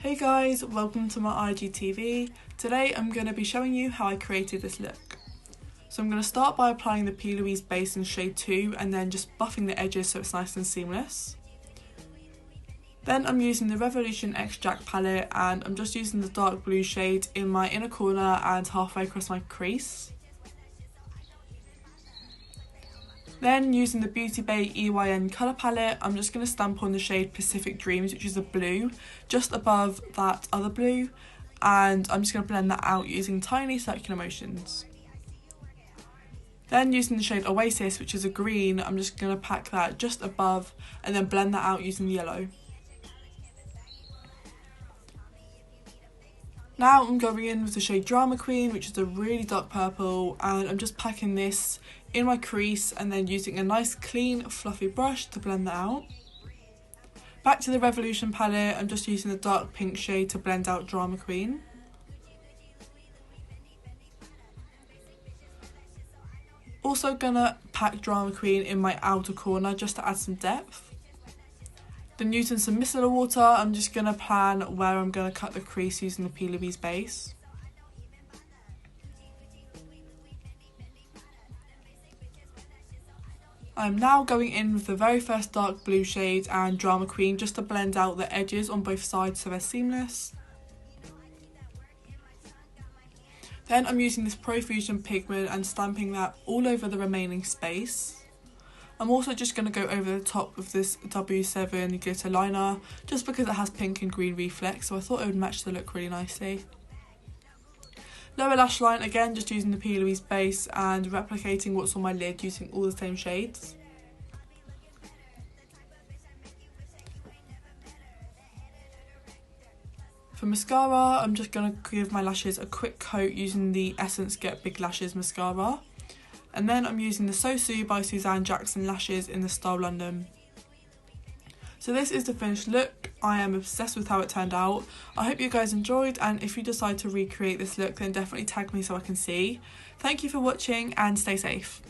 Hey guys, welcome to my IGTV. Today I'm going to be showing you how I created this look. So I'm going to start by applying the P. Louise base in shade 2 and then just buffing the edges so it's nice and seamless. Then I'm using the Revolution X Jack palette and I'm just using the dark blue shade in my inner corner and halfway across my crease. Then using the Beauty Bay EYN colour palette, I'm just going to stamp on the shade Pacific Dreams, which is a blue, just above that other blue, and I'm just going to blend that out using tiny circular motions. Then using the shade Oasis, which is a green, I'm just going to pack that just above and then blend that out using the yellow. Now I'm going in with the shade Drama Queen, which is a really dark purple, and I'm just packing this in my crease and then using a nice clean fluffy brush to blend that out. Back to the Revolution palette, I'm just using the dark pink shade to blend out Drama Queen. Also gonna pack Drama Queen in my outer corner just to add some depth. Then using some micellar water, I'm just going to plan where I'm going to cut the crease using the P. Louise base. I'm now going in with the very first dark blue shade and Drama Queen just to blend out the edges on both sides so they're seamless. Then I'm using this Profusion pigment and stamping that all over the remaining space. I'm also just going to go over the top with this W7 glitter liner just because it has pink and green reflex, so I thought it would match the look really nicely. Lower lash line, again just using the P. Louise base and replicating what's on my lid using all the same shades. For mascara, I'm just going to give my lashes a quick coat using the Essence Get Big Lashes mascara. And then I'm using the So Sue by Suzanne Jackson lashes in the style London. So this is the finished look. I am obsessed with how it turned out. I hope you guys enjoyed, and if you decide to recreate this look then definitely tag me so I can see. Thank you for watching and stay safe.